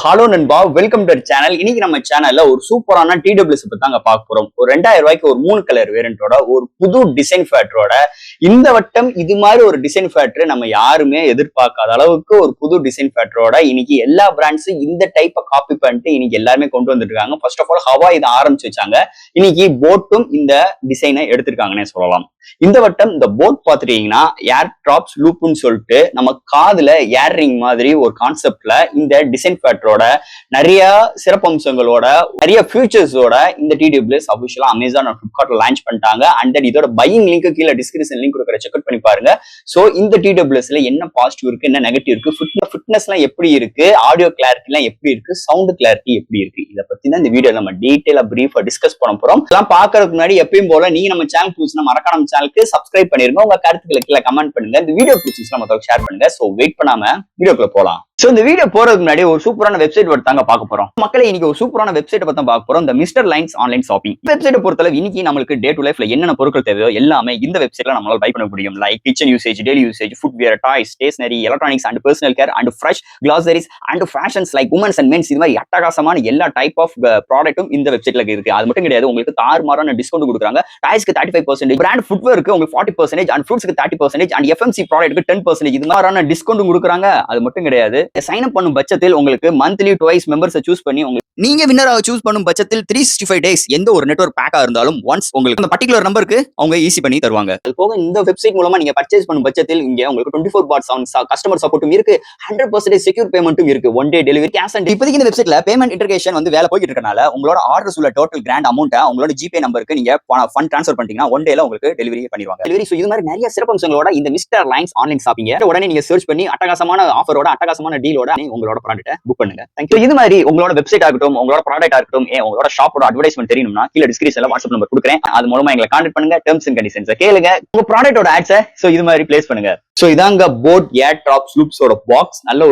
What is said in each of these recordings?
Hello நண்பா, welcome to channel. இன்னைக்கு நம்ம சேனல்ல ஒரு சூப்பரான TWS பத்தி தாங்க பார்க்க போறோம். ஒரு 2000 ரூபாய்க்கு ஒரு 3 கலர் வேரியண்டோட ஒரு புது டிசைன் ஃபேக்டரோட இந்த வட்டம் இது மாதிரி ஒரு டிசைன் ஃபேக்டர் நம்ம யாருமே எதிர்பார்க்காத அளவுக்கு ஒரு புது டிசைன் ஃபேக்டரோட இன்னைக்கு எல்லா பிராண்ட்ஸும் இந்த டைப்பை காப்பி பண்ணிட்டு இன்னைக்கு எல்லாருமே கொண்டு வந்துட்டு இருக்காங்க. ஃபர்ஸ்ட் ஆஃப் ஆல் ஹவா இதை ஆரம்பிச்சு வச்சாங்க. இன்னைக்கு போட்டும் இந்த டிசைனை எடுத்திருக்காங்கன்னே சொல்லலாம். இந்த வட்டம் இந்த போட் பாத்துட்டீங்கன்னா ஏர் டிராப்ஸ் லூப்னு சொல்லிட்டு நம்ம காதுல ஏர் ரிங் மாதிரி ஒரு கான்செப்ட்ல இந்த டிசைன் ஃபேக்டரோட நிறைய சிறப்பம்சங்களோட நிறைய ஃபியூச்சர்ஸோட இந்த TWS அபிஷியலா அமேசான் ஃபிளிப்கார்ட்ல லான்ச் பண்ணிட்டாங்க. அண்ட் தென் இதோட பையிங் லிங்க் கீழே டிஸ்கிரிப்ஷன் லிங்க் கொடுக்குற செக் அவுட் பண்ணி பாருங்க. சோ இந்த TWSல என்ன பாசிட்டிவ் இருக்கு, என்ன நெகட்டிவ் இருக்கு, ஃபிட்னஸ் எல்லாம் எப்படி இருக்கு, ஆடியோ கிளாரிட்டி எல்லாம் எப்படி இருக்கு, சவுண்ட் கிளாரிட்டி எப்படி இருக்கு, இதை பத்தி தான் இந்த வீடியோ நம்ம டீடைலா பிரீஃபா டிஸ்கஸ் பண்ண போறோம். இதெல்லாம் பாக்குறதுக்கு முன்னாடி எப்பயும் போல நீங்க நம்ம சேனல் புதுசுனா மறக்காம நம்ம சேனலுக்கு சப்ஸ்கிரைப் பண்ணிருங்க. உங்க கருத்துக்களை கீழே கமெண்ட் பண்ணுங்க. இந்த வீடியோ பிடிச்சிருந்தா மத்தவங்க ஷேர் பண்ணுங்க. சோ வெயிட் பண்ணாம வீடியோக்குள்ள போலாம். சோ இந்த வீடியோ போறதுக்கு முன்னாடி ஒரு சூப்பரான வெப்சைட் தாங்க பார்க்க போறோம். மக்களே இன்னைக்கு ஒரு சூப்பரான வெப்சைட் பத்தி பார்க்க போறோம். இந்த mister lines online shopping website பொறுத்தளவு இன்னைக்கு நமக்கு டே டு லைஃப்ல என்னென்ன பொருட்கள் தேவையோ எல்லாமே இந்த வெப்சைட்ல நம்மளால பை பண்ண முடியும். Like kitchen usage, daily usage, footwear, toys, stationery, electronics and personal care and fresh groceries and fashions like women's and men's, இது மாதிரி அட்டகாசமான எல்லா டைப் ஆஃப் ப்ராடக்ட்டும் இந்த வெப்சைட்ல இருக்கு. அது மட்டும் கிடையாது, உங்களுக்கு தாறுமாறான டிஸ்கவுண்ட் கொடுக்குறாங்க. டாய்ஸ்க்கு 35%, பிராண்ட் ஃபுட்வேருக்கு உங்களுக்கு 40% அண்ட் ஃப்ரூட்ஸ்க்கு 30% அண்ட் FMC ப்ராடக்ட்க்கு 10%, இது மாதிரியான டிஸ்கவுண்ட் கொடுக்குறாங்க. அது மட்டும் கிடையாது, சைன் அப் பண்ணும் பட்சத்தில் உங்களுக்கு மந்த்லி ட்வைஸ் மெம்பர்ஸை சூஸ் பண்ணி நீங்க வின்னராக சூஸ் பண்ணும் பட்சத்தில் 365 டேஸ் எந்த ஒரு நெட்வொர்க் பேக்கா இருந்தாலும் ஒன்ஸ் உங்களுக்கு அந்த பர்டிகுலர் நம்பருக்கு அவங்க ஈஸி பண்ணி தருவாங்க. அது போக இந்த வெப்சைட் மூலமா நீங்க பர்ச்சேஸ் பண்ணும் பட்சத்தில் இங்க உங்களுக்கு 24/7 கஸ்டமர் சப்போர்ட்டும் இருக்கு, 100% செக்யூர் பேமெண்ட்டும் இருக்கு, one day delivery, cash on இப்போதைக்கு இந்த வெப்சைட்ல பேமெண்ட் இன்டகிரேஷன் வந்து வேலை போயிட்டு இருக்கனால உங்களோட ஆர்டர்ஸ் உள்ள டோட்டல் கிராண்ட் அமௌண்ட்டை உங்களோட ஜிபே நம்பருக்கு நீங்க ஃபண்ட் ட்ரான்ஸ்ஃபர் பண்ணிட்டீங்கன்னா ஒன் டேல உங்களுக்கு டெலிவரி பண்ணிடுவாங்க. டெலிவரி இது மாதிரி நிறைய சிறப்பம்சங்களோட இந்த மிஸ்டர் லைன்ஸ் ஆன்லைன் ஷாப்பிங் உடனே நீங்க சர்ச் பண்ணி அட்டகாசமான ஆஃபரோட அட்டகாசமான டீலோட உங்களோட ப்ராடக்ட்டை புக் பண்ணுங்க. தேங்க்யூ. இது மாதிரி உங்களோட வெப்சைட் ஆகட்டும், உங்களோட ப்ராடக்ட் ஆகட்டும், உங்களோட ஷாப்போட அட்வர்டைஸ்மென்ட் தெரியணும்னா கீழே டிஸ்கிரிப்ஷன்ல வாட்ஸ்அப் நம்பர் கொடுக்குறேன். அது மூலமா எங்களை கான்டாக்ட் பண்ணுங்க. டெர்ம்ஸ் அண்ட் கண்டிஷன்ஸ் கேளுங்க. உங்க ப்ராடக்ட்டோட ஆட்ஸை இது மாதிரி பிளேஸ் பண்ணுங்க. சோ இதாங்க போட் ஏர் டிராப்ஸ் லூப்ஸோட பாக்ஸ். நல்ல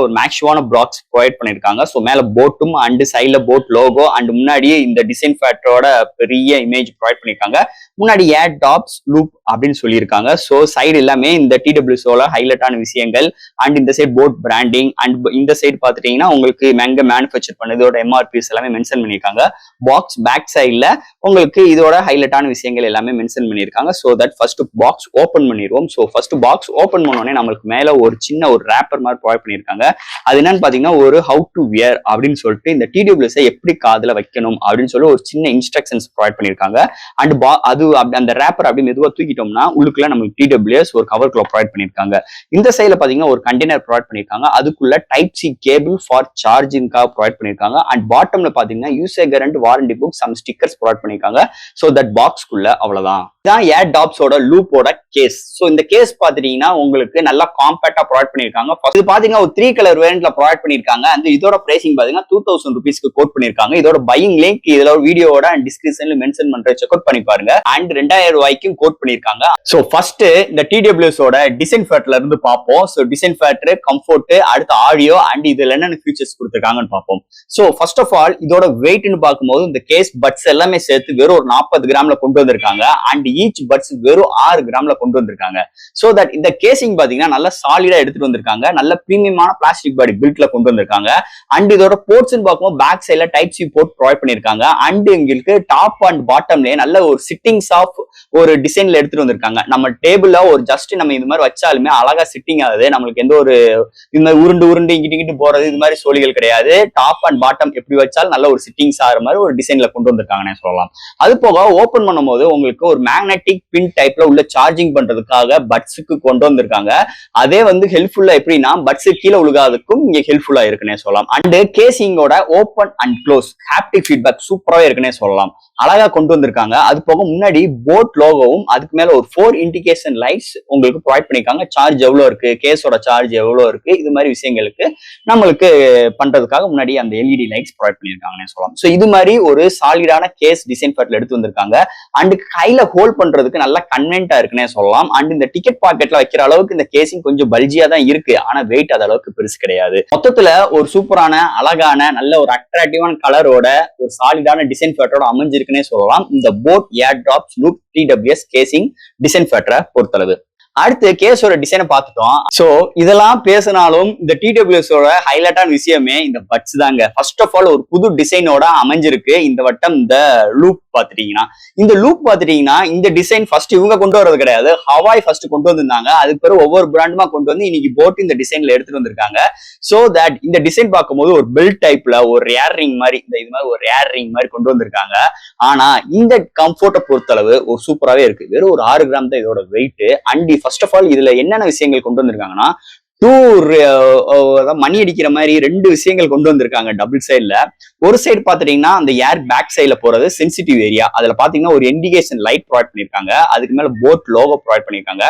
ஒரு மேக்ஸிவான பாக்ஸ் ப்ரொவைட் பண்ணிருக்காங்க. சோ மேல போட்டும் அண்ட் சைட்ல போட் லோகோ அண்ட் முன்னாடியே இந்த டிசைன் ஃபேக்டரோட பெரிய இமேஜ் ப்ரொவைட் பண்ணிருக்காங்க. முன்னாடி ஏர் டாப்ஸ் லூப் அப்படின்னு சொல்லியிருக்காங்க. சோ சைடு எல்லாமே இந்த TWSோட ஹைலைட்டான விஷயங்கள் அண்ட் இந்த சைடு போட் பிராண்டிங் அண்ட் இந்த சைடு பாத்துட்டீங்கன்னா உங்களுக்கு எங்க மேனுஃபேக்சர் பண்ணதோட MRPs எல்லாமே மென்ஷன் பண்ணிருக்காங்க. பாக்ஸ் பேக் சைட்ல உங்களுக்கு இதோட ஹைலைட்டான விஷயங்கள் எல்லாமே மென்ஷன் பண்ணிருக்காங்க. So that first box open பண்ணிடுவோம். சோ ஃபர்ஸ்ட் பாக்ஸ் ஓபன் பண்ணோடனே நம்மளுக்கு மேல ஒரு சின்ன ஒரு ரேப்பர் மாதிரி ப்ரொவைட் பண்ணிருக்காங்க. அது என்னன்னு பாத்தீங்கன்னா ஒரு ஹவு டு வியர் அப்படின்னு சொல்லிட்டு இந்த TWS எப்படி காதுல வைக்கணும் அப்படின்னு சொல்லி ஒரு சின்ன இன்ஸ்ட்ரக்ஷன்ஸ் ப்ரொவைட் பண்ணிருக்காங்க. அண்ட் அது அந்த ரேப்பர் அப்படி மெதுவா தூக்கிட்டோம்னா உள்ளுக்குள்ள நமக்கு TWS ஒரு கவர்க்குள்ள ப்ரொவைட் பண்ணிருக்காங்க. இந்த சைட்ல பாத்தீங்கன்னா ஒரு கண்டெய்னர் ப்ரொவைட் பண்ணிருக்காங்க. அதுக்குள்ள டைப் சி கேபிள் ஃபார் சார்ஜிங்காக ப்ரொவைட் பண்ணிருக்காங்க. அண்ட் பாட்டம்ல பாத்தீங்கன்னா user current warranty book some stickers provide பண்ணிருக்காங்க. சோ தட் பாக்ஸ்க்குள்ள அவ்வளவுதான். இதான் ஏர் டாப்ஸோட லூப்போட கேஸ். சோ இந்த கேஸ் பாத்தீங்கன்னா உங்களுக்கு நல்லா காம்பேக்டா ப்ரொவைட் பண்ணிருக்காங்க. இது பாத்தீங்கன்னா ஒரு 3 கலர் வேரியன்ட்ல ப்ரொவைட் பண்ணிருக்காங்க. அந்த இதோட பிரைசிங் பாத்தீங்கன்னா 2000 ரூபீஸ்க்கு கோட் பண்ணிருக்காங்க. இதோட பையிங் லிங்க் இதுல வீடியோட டிஸ்கிரிப்ஷன்ல மென்ஷன் பண்ற செக் அவுட் பண்ணி பாருங்க. அண்ட் 2000 ரூபாய்க்கும் கோட் பண்ணிருக்காங்க. சோ ஃபர்ஸ்ட் இந்த TWSோட டிசைன் ஃபேக்டர்ல இருந்து பார்ப்போம். சோ டிசைன் ஃபேக்டர், கம்ஃபோர்ட், அடுத்து ஆடியோ அண்ட் இதுல என்னென்ன ஃபீச்சர்ஸ் கொடுத்திருக்காங்கன்னு பார்ப்போம். சோ ஃபர்ஸ்ட் ஆஃப் ஆல் இதோட வெயிட்னு பார்க்கும்போது இந்த கேஸ் பட்ஸ் எல்லாமே சேர்த்து வெறும் ஒரு 40 கிராம்ல கொண்டு வந்திருக்காங்க. அண்ட் ஈச் பட்ஸ் வெறும் 6 கிராம்ல கொண்டு வந்திருக்காங்க. சோ தட் இந்த கேசிங் பாத்தீங்கன்னா நல்ல சாலிடா எடுத்துட்டு வந்திருக்காங்க. நல்ல பிரீமியமான பிளாஸ்டிக் பாடி பில்ட்ல கொண்டு வந்திருக்காங்க. அண்ட் இதோட போர்ட்ஸ் பார்க்கும்போது பேக் சைட்ல டைப் சி போர்ட் ப்ரொவைட் பண்ணிருக்காங்க. அண்ட் உங்களுக்கு டாப் அண்ட் பாட்டம்லயே நல்ல ஒரு சிட்டிங்ஸ் ஆஃப் ஒரு டிசைன்ல எடுத்துட்டு வந்திருக்காங்க. நம்ம டேபிள்ல ஒரு ஜஸ்ட் நம்ம இது மாதிரி வச்சாலுமே அழகா சிட்டிங் ஆகுது. நம்மளுக்கு எந்த ஒரு இந்த மாதிரி உருண்டு இங்கிட்டு போறது இது மாதிரி சோழிகள் கிடையாது. டாப் அண்ட் பாட்டம் எப்படி வச்சாலும் நல்ல ஒரு சிட்டிங்ஸ் ஆகிற மாதிரி ஒரு டிசைன்ல கொண்டு வந்திருக்காங்கன்னு சொல்லலாம். அது போக ஓபன் பண்ணும்போது உங்களுக்கு ஒரு மேக்னெட்டிக் பின் டைப்ல உள்ள சார்ஜிங் பண்றதுக்காக பட்ஸுக்கு கொண்டு வந்திருக்காங்க. அதே ஹெல்ப்ஃபுல்லா எப்படின்னா பட்ஸ் கீழே உழுகாதுக்கும் இங்க ஹெல்ப்ஃபுல்லா இருக்குன்னே சொல்லலாம். அண்ட் கேசிங்கோட open and close haptic feedback சூப்பராவே இருக்குன்னே சொல்லலாம். அழகா கொண்டு வந்திருக்காங்க. அது போக முன்னாடி போட் லோகோவும் அதுக்கு மேல ஒரு 4 இண்டிகேஷன் லைட்ஸ் உங்களுக்கு ப்ரொவைட் பண்ணிருக்காங்க. சார்ஜ் எவ்வளவு இருக்கு, கேஸோட சார்ஜ் எவ்வளவு இருக்கு, இது மாதிரி விஷயங்களுக்கு நம்மளுக்கு பண்றதுக்காக முன்னாடி அந்த LED லைட்ஸ் ப்ரொவைட் பண்ணிருக்காங்கன்னு சொல்லலாம். சோ இது மாதிரி ஒரு சாலிடான கேஸ் டிசைன் ஃபேக்டர்ல எடுத்து வந்திருக்காங்க. அண்ட் கையில ஹோல்ட் பண்றதுக்கு நல்லா கன்வென்ட்டா இருக்குன்னே சொல்லலாம். அண்ட் இந்த டிக்கெட் பாக்கெட்ல வைக்கிற அளவுக்கு இந்த கேசிங் கொஞ்சம் பல்ஜியா தான் இருக்கு. ஆனா வெயிட் அது அளவுக்கு பெருசு கிடையாது. மொத்தத்துல ஒரு சூப்பரான அழகான நல்ல ஒரு அட்ராக்டிவான கலரோட ஒரு சாலிடான டிசைன் ஃபேக்டரோட அமைஞ்சிருக்குன்னே சொல்லலாம் இந்த போட் ஏர் டிராப்ஸ் லூப் TWS கேசிங் டிசைன் ஃபேக்டரை பொறுத்தளவு. அடுத்து கேஸோட டிசைனை பார்த்துட்டோம். சோ இதெல்லாம் பேசினாலும் இந்த டிடபிள்யூஎஸோட ஹைலைட்டான விஷயமே இந்த பட்ஸ் தாங்க. ஃபர்ஸ்ட் ஆஃப் ஆல் ஒரு புது டிசைனோட அமைஞ்சிருக்கு இந்த வட்டம். இந்த லூப் பாத்துட்டீங்கன்னா, இந்த டிசைன் ஃபர்ஸ்ட் இவங்க கொண்டு வரது கிடையாது, ஹவாய் ஃபர்ஸ்ட் கொண்டு வந்திருந்தாங்க. அதுக்கு பிறகு ஒவ்வொரு பிராண்டுமா கொண்டு வந்து இன்னைக்கு போட் இந்த டிசைன்ல எடுத்துட்டு வந்திருக்காங்க. சோ தட் இந்த டிசைன் பார்க்கும்போது ஒரு பெல்ட் டைப்ல ஒரு ரேர் ரிங் மாதிரி, இது மாதிரி ஒரு ரேர் ரிங் மாதிரி கொண்டு வந்திருக்காங்க. ஆனா இந்த கம்ஃபோர்ட்டை பொறுத்தளவு ஒரு சூப்பராகவே இருக்கு. வெறும் ஒரு 6 கிராம் தான் இதோட weight. And first of all இதுல என்னென்ன விஷயங்கள் கொண்டு வந்திருக்காங்கன்னா, மணி அடிக்கிற மாதிரி 2 விஷயங்கள் கொண்டு வந்திருக்காங்க டபுள் சைட்ல. ஒரு சைடு பாத்துட்டீங்கன்னா அந்த ஏர் பேக் சைட்ல போறது சென்சிட்டிவ் ஏரியா. அதுல பாத்தீங்கன்னா ஒரு இண்டிகேஷன் லைட் ப்ரொவைட் பண்ணிருக்காங்க. அதுக்கு மேல போட் லோகோ ப்ரொவைட் பண்ணிருக்காங்க.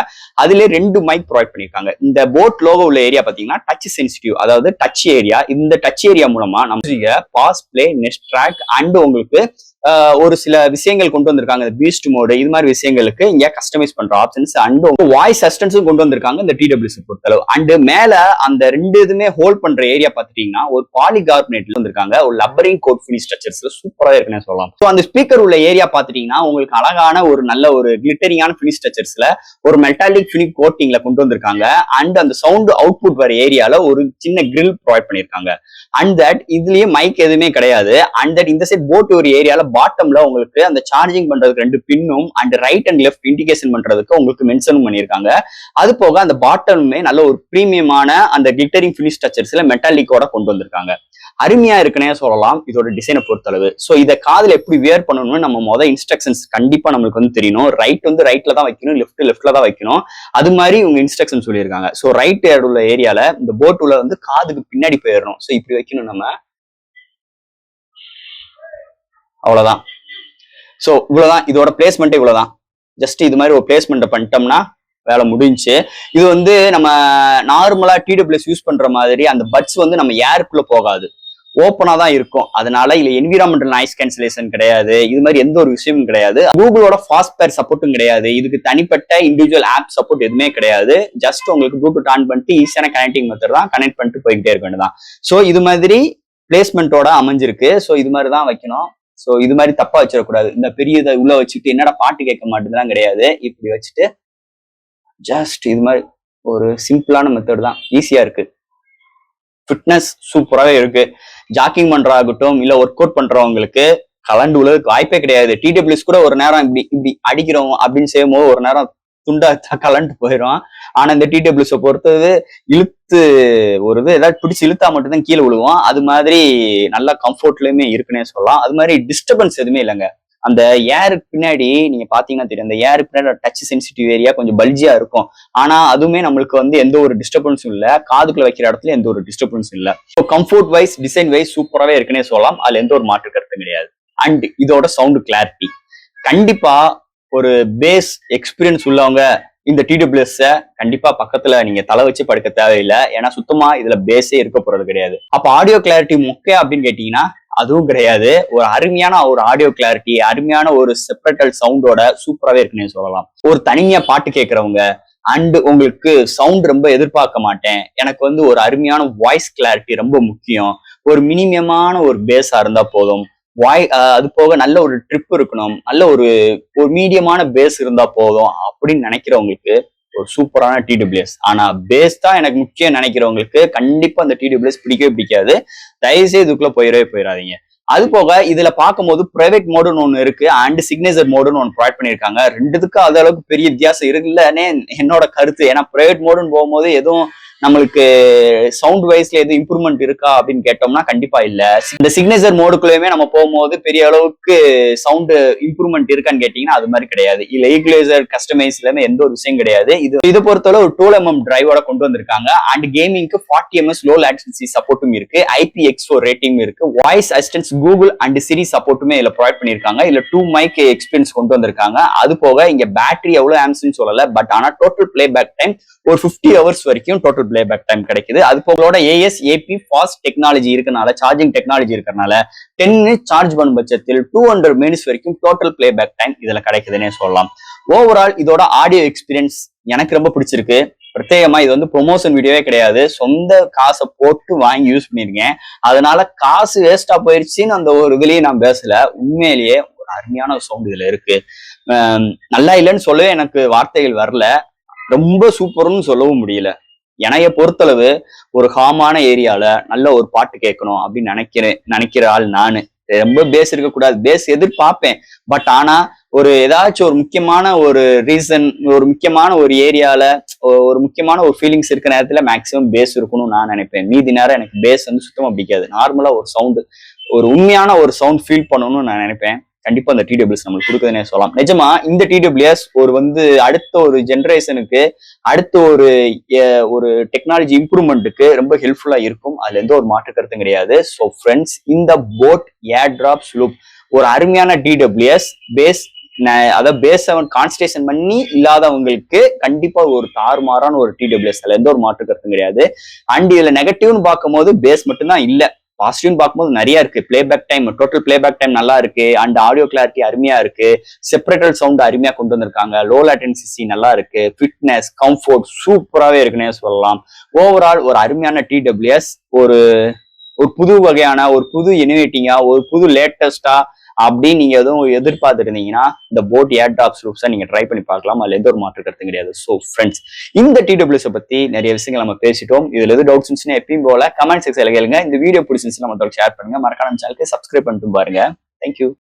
அதுல 2 மைக் ப்ரொவைட் பண்ணிருக்காங்க. இந்த போட் லோகோ உள்ள ஏரியா பாத்தீங்கன்னா டச் சென்சிட்டிவ், அதாவது டச் ஏரியா. இந்த டச் ஏரியா மூலமா நம்ம pause, play, next track and உங்களுக்கு ஒரு சில விஷயங்கள் கொண்டு வந்திருக்காங்க. பீஸ்ட் மோடு இது மாதிரி விஷயங்களுக்கு இங்க கஸ்டமைஸ் பண்ற ஆப்ஷன்ஸ் அண்ட் வாய்ஸ் அசிஸ்டன்ஸும் கொண்டு வந்திருக்காங்க இந்த டிடபிள்யூஎஸ் பொறுத்தளவு. அண்ட் மேல அந்த 2 இதுமே ஹோல்ட் பண்ற ஏரியா பாத்துட்டீங்கன்னா ஒரு பாலிகார்பனேட்ல வந்திருக்காங்க. ஒரு லப்பரிங் கோட் ஃபினிஷ் ஸ்ட்ரக்சர்ஸ்ல சூப்பரா இருக்குன்னு சொல்லலாம். சோ அந்த ஸ்பீக்கர் உள்ள ஏரியா பாத்துட்டீங்கன்னா உங்களுக்கு அழகான ஒரு நல்ல ஒரு கிளிட்டரிங்கான ஃபினிஷ் ஸ்ட்ரக்சர்ஸ்ல ஒரு மெட்டாலிக் ஃபினிஷ் கோட்டிங்ல கொண்டு வந்திருக்காங்க. அண்ட் அந்த சவுண்ட் அவுட்புட் வர ஏரியால ஒரு சின்ன கிரில் ப்ரொவைட் பண்ணிருக்காங்க. அண்ட் தட் இதுலயே மைக் எதுவுமே கிடையாது. அண்ட் தட் இந்த சைட் போட் ஒரு ஏரியால பாட்டம்ல உங்களுக்கு அந்த சார்ஜிங் பண்றதுக்கு 2 பின்னும் and right and left indication பண்றதுக்கு உங்களுக்கு மென்ஷனும் பண்ணிருக்காங்க. அது போக அந்த பாட்டமுமே நல்ல ஒரு பிரீமியமான அந்த கிளிட்டரிங் ஃபினிஷ் ஸ்ட்ரக்சர்ஸ்ல மெட்டாலிக்கோட கொண்டு வந்திருக்காங்க. அருமையா இருக்குன்னே சொல்லலாம் இதோட டிசைனை பொறுத்தளவு. சோ இதை காதுல எப்படி வியர் பண்ணணும்னு நம்ம இன்ஸ்ட்ரக்ஷன்ஸ் கண்டிப்பா நம்மளுக்கு வந்து தெரியணும். ரைட்ல தான் வைக்கணும், லெஃப்ட்ல தான் வைக்கணும். அது மாதிரி உங்க இன்ஸ்ட்ரக்ஷன் சொல்லியிருக்காங்க. சோ ரைட் உள்ள ஏரியால இந்த போட் உள்ள வந்து காதுக்கு பின்னாடி போயிடணும். சோ இப்படி வைக்கணும் நம்ம. அவ்வளவுதான். சோ இவ்வளவுதான் இதோட பிளேஸ்மெண்ட். இவ்வளவுதான். ஜஸ்ட் இது மாதிரி ஒரு பிளேஸ்மெண்ட் பண்ணிட்டோம்னா வேலை முடிஞ்சு. இது வந்து நம்ம நார்மலா டிடபிள்யூஎஸ் யூஸ் பண்ற மாதிரி அந்த பட்ஸ் வந்து நம்ம ஏருக்குள்ள போகாது, ஓப்பனா தான் இருக்கும். அதனால இல்ல என்விரான்மெண்டல் நாய்ஸ் கேன்சலேஷன் கிடையாது, இது மாதிரி எந்த ஒரு விஷயமும் கிடையாது. கூகுளோட ஃபாஸ்ட் பேர் சப்போர்ட்டும் கிடையாது. இதுக்கு தனிப்பட்ட இண்டிவிஜுவல் ஆப் சப்போர்ட் எதுவுமே கிடையாது. ஜஸ்ட் உங்களுக்கு ப்ளூடூத் ஆன் பண்ணிட்டு ஈஸியான கனெக்டிங் மெத்தட் தான், கனெக்ட் பண்ணிட்டு போய்கிட்டே இருக்க வேண்டியதான். சோ இது மாதிரி பிளேஸ்மெண்டோட அமைஞ்சிருக்கு. சோ இது மாதிரி தான் வைக்கணும். சோ இது மாதிரி தப்பா வச்சிடக்கூடாது. இந்த பெரிய இதை உள்ள வச்சுட்டு என்னடா பாட்டு கேட்க மாட்டேங்குதுலாம் கிடையாது. இப்படி வச்சுட்டு ஜஸ்ட் இது மாதிரி ஒரு சிம்பிளான மெத்தட் தான், ஈஸியா இருக்கு. ஃபிட்னஸ் சூப்பராகவே இருக்கு. ஜாக்கிங் பண்றாகட்டும் இல்ல ஒர்க் அவுட் பண்றவங்களுக்கு கலண்டு உள்ளதுக்கு வாய்ப்பே கிடையாது. டிடபிள்யூஎஸ் கூட ஒரு நேரம் இப்படி அடிக்கிறோம் அப்படின்னு செய்யும் போது ஒரு நேரம் துண்டா கலண்டு போயிடும். ஆனா இந்த டிடபிள்யூஎஸ் பொறுத்தது இழுத்து ஒரு இது ஏதாவது பிடிச்சி இழுத்தா மட்டும்தான் கீழே விழுவோம். அது மாதிரி நல்லா கம்ஃபர்ட்லயுமே இருக்குன்னே சொல்லலாம். அது மாதிரி டிஸ்டர்பன்ஸ் எதுவுமே இல்லைங்க. அந்த ஏருக்கு பின்னாடி நீங்க பாத்தீங்கன்னா தெரியும், அந்த ஏருக்கு பின்னாடி டச் சென்சிட்டிவ் ஏரியா கொஞ்சம் பல்ஜியா இருக்கும். ஆனா அதுவுமே நம்மளுக்கு வந்து எந்த ஒரு டிஸ்டர்பன்ஸும் இல்ல. காதுக்குள்ள வைக்கிற இடத்துல எந்த ஒரு டிஸ்டர்பன்ஸும் இல்ல. கம்ஃபர்ட் வைஸ், டிசைன் வைஸ் சூப்பராகவே இருக்குன்னே சொல்லலாம். அதுல எந்த ஒரு மாற்று கருத்தும் கிடையாது. அண்ட் இதோட சவுண்ட் கிளாரிட்டி கண்டிப்பா ஒரு பேஸ் எக்ஸ்பீரியன்ஸ் உள்ளவங்க இந்த டிடபிள்யூஎஸ் கண்டிப்பா பக்கத்துல நீங்க தலை வச்சு படுக்க தேவையில்லை. ஏன்னா சுத்தமா இதுல பேஸே இருக்க போறது கிடையாது. அப்ப ஆடியோ கிளாரிட்டி முக்கியம் அப்படின்னு கேட்டீங்கன்னா அதுவும் கிடையாது. ஒரு அருமையான ஒரு ஆடியோ கிளாரிட்டி, அருமையான ஒரு செப்பரேட்டல் சவுண்டோட சூப்பராகவே இருக்குன்னு சொல்லலாம். ஒரு தனியா பாட்டு கேட்கறவங்க அண்ட் உங்களுக்கு சவுண்ட் ரொம்ப எதிர்பார்க்க மாட்டேன், எனக்கு வந்து ஒரு அருமையான வாய்ஸ் கிளாரிட்டி ரொம்ப முக்கியம், ஒரு மினிமமான ஒரு பேஸா இருந்தா போதும், அது போக நல்ல ஒரு ட்ரிப் இருக்கணும், நல்ல ஒரு மீடியமான பேஸ் இருந்தா போதும் அப்படின்னு நினைக்கிறவங்களுக்கு ஒரு சூப்பரான டிடபிள்யூஎஸ். ஆனா பேஸ் தான் எனக்கு முக்கியம் நினைக்கிறவங்களுக்கு கண்டிப்பா அந்த டிடபிள்யூஎஸ் பிடிக்கவே பிடிக்காது. தயவுசெய்து இதுக்குள்ள போயிடாதீங்க. அது போக இதுல பார்க்கும்போது பிரைவேட் மோடுன்னு ஒண்ணு இருக்கு அண்ட் சிக்னேச்சர் மோடுன்னு ஒன்று ப்ரொவைட் பண்ணிருக்காங்க. ரெண்டுத்துக்கும் அது அளவுக்கு பெரிய வித்தியாசம் இருக்குல்லன்னே என்னோட கருத்து. ஏன்னா பிரைவேட் மோடுன்னு போகும்போது எதுவும் நம்மளுக்கு சவுண்ட் வைஸ்ல எதுவும் இம்ப்ரூவ்மெண்ட் இருக்கா அப்படின்னு கேட்டோம்னா கண்டிப்பா இல்ல. இந்த சிக்னேச்சர் மோடுக்குள்ளயுமே நம்ம போகும்போது பெரிய அளவுக்கு சவுண்ட் இம்ப்ரூவ்மெண்ட் இருக்கான்னு கேட்டீங்கன்னா அது மாதிரி கிடையாது. இல்ல ஈக்குவலைசர் கஸ்டமைஸ்ல எந்த ஒரு விஷயம் கிடையாது. இதை பொறுத்தவரை ஒரு 12mm டிரைவோட கொண்டு வந்திருக்காங்க. அண்ட் கேமிங்க்கு 40ms லோ லேட்டன்சி சப்போர்ட்டும் இருக்கு, IPX4 ரேட்டிங் இருக்கு, வாய்ஸ் அசிஸ்டன்ஸ் கூகுள் அண்ட் சிரி சப்போர்ட்டுமே இதுல ப்ரொவைட் பண்ணிருக்காங்க. இல்ல 2 மைக் எக்ஸ்பீரியன்ஸ் கொண்டு வந்திருக்காங்க. அது போக இங்க பேட்டரி எவ்வளவு ஆம்ஸ்ன்னு சொல்லல, பட் ஆனா டோட்டல் பிளே பேக் டைம் ஒரு 50 hours வரைக்கும் டோட்டல் பிளேபேக் டைம் கிடைக்குது. அது போகளோட ASAP ஃபாஸ்ட் டெக்னாலஜி இருக்கனால, சார்ஜிங் டெக்னாலஜி இருக்கறனால 10 minutes சார்ஜ் பண்ணும் பட்சத்தில் 200 minutes வரைக்கும் டோட்டல் பிளேபேக் டைம் இதுல கிடைக்குதுன்னே சொல்லலாம். ஓவரால் இதோட ஆடியோ எக்ஸ்பீரியன்ஸ் எனக்கு ரொம்ப பிடிச்சிருக்கு. பிரத்யேகமா இது வந்து ப்ரொமோஷன் வீடியோவே கிடையாது, சொந்த காசை போட்டு வாங்கி யூஸ் பண்ணிருக்கேன். அதனால காசு வேஸ்டா போயிருச்சுன்னு அந்த ஒரு இதுலயே நான் பேசல. உண்மையிலேயே ஒரு அருமையான சவுண்ட் இதுல இருக்கு. நல்லா இல்லைன்னு சொல்லவே எனக்கு வார்த்தைகள் வரல. ரொம்ப சூப்பர்னு சொல்லவும் முடியல. என்னைய பொறுத்தளவு ஒரு ஹாமான ஏரியால நல்ல ஒரு பாட்டு கேட்கணும் அப்படின்னு நினைக்கிற ஆள் நானு. ரொம்ப பேஸ் இருக்கக்கூடாது, பேஸ் எதிர்பார்ப்பேன். பட் ஆனா ஒரு ஏதாச்சும் ஒரு முக்கியமான ஒரு ரீசன், ஒரு முக்கியமான ஒரு ஏரியால ஒரு முக்கியமான ஒரு ஃபீலிங்ஸ் இருக்க நேரத்துல மேக்சிமம் பேஸ் இருக்கணும்னு நான் நினைப்பேன். மீதி நேரம் எனக்கு பேஸ் வந்து சுத்தமா பிடிக்காது. நார்மலா ஒரு சவுண்ட், ஒரு உண்மையான ஒரு சவுண்ட் ஃபீல் பண்ணணும்னு நான் நினைப்பேன். கண்டிப்பா அந்த டிடபிள்யூஎஸ் நம்மளுக்கு கொடுக்குதுன்னே சொல்லலாம். நிஜமா இந்த டிடபிள்யூஎஸ் ஒரு வந்து அடுத்த ஒரு ஜெனரேஷனுக்கு, அடுத்த ஒரு டெக்னாலஜி இம்ப்ரூவ்மெண்ட்டுக்கு ரொம்ப ஹெல்ப்ஃபுல்லா இருக்கும். அதுல எந்த ஒரு மாற்று கருத்தும் கிடையாது. ஸோ ஃப்ரெண்ட்ஸ், இந்த போட் ஏர் டிராப்ஸ் லூப் ஒரு அருமையான டிடபிள்யூஎஸ் பேஸ், அதாவது பேஸ் 7 கான்ஸ்டேஷன் பண்ணி இல்லாதவங்களுக்கு கண்டிப்பா ஒரு தாறுமாறான ஒரு டிடபிள்யூஎஸ், அதுல எந்த ஒரு மாற்று கருத்தும் கிடையாது. அண்ட் இதுல நெகட்டிவ்னு பார்க்கும்போது பேஸ் மட்டும்தான் இல்ல, பாசிட்டிவ்னு பார்க்கும்போது நிறைய இருக்கு. Playback time, total playback time நல்லா இருக்கு. அண்ட் ஆடியோ கிளாரிட்டி அருமையா இருக்கு. செப்பரேட்டட் சவுண்ட் அருமையா கொண்டு வந்திருக்காங்க. லோ லேட்டன்சி நல்லா இருக்கு. ஃபிட்னஸ், கம்ஃபோர்ட் சூப்பராகவே இருக்குன்னே சொல்லலாம். ஓவரால் ஒரு அருமையான டிடபிள்யூஎஸ், ஒரு ஒரு புது வகையான, ஒரு புது இனோவேட்டிங்கா, ஒரு புது லேட்டஸ்டா அப்படின்னு நீங்க எதுவும் எதிர்பார்த்துட்டு இருந்தீங்கன்னா இந்த போட் ஏர் டிராப்ஸ் லூப்ஸை நீங்க ட்ரை பண்ணி பார்க்கலாம். அதுல எந்த ஒரு மாற்று கருத்தும் கிடையாது. ஸோ ஃப்ரெண்ட்ஸ், இந்த டிடபிள்யூஎஸ் பத்தி நிறைய விஷயங்கள் நம்ம பேசிட்டோம். இதுல எது டவுட்ஸ் இருந்துச்சுன்னா எப்பயும் போல கமெண்ட் செக்ஷன்ல கேளுங்க. இந்த வீடியோ பிடிச்சிருந்துச்சுன்னா நம்ம ஷேர் பண்ணுங்க. மறக்காம சேனலுக்கு சப்ஸ்கிரைப் பண்ணிட்டு பாருங்க. தேங்க்யூ.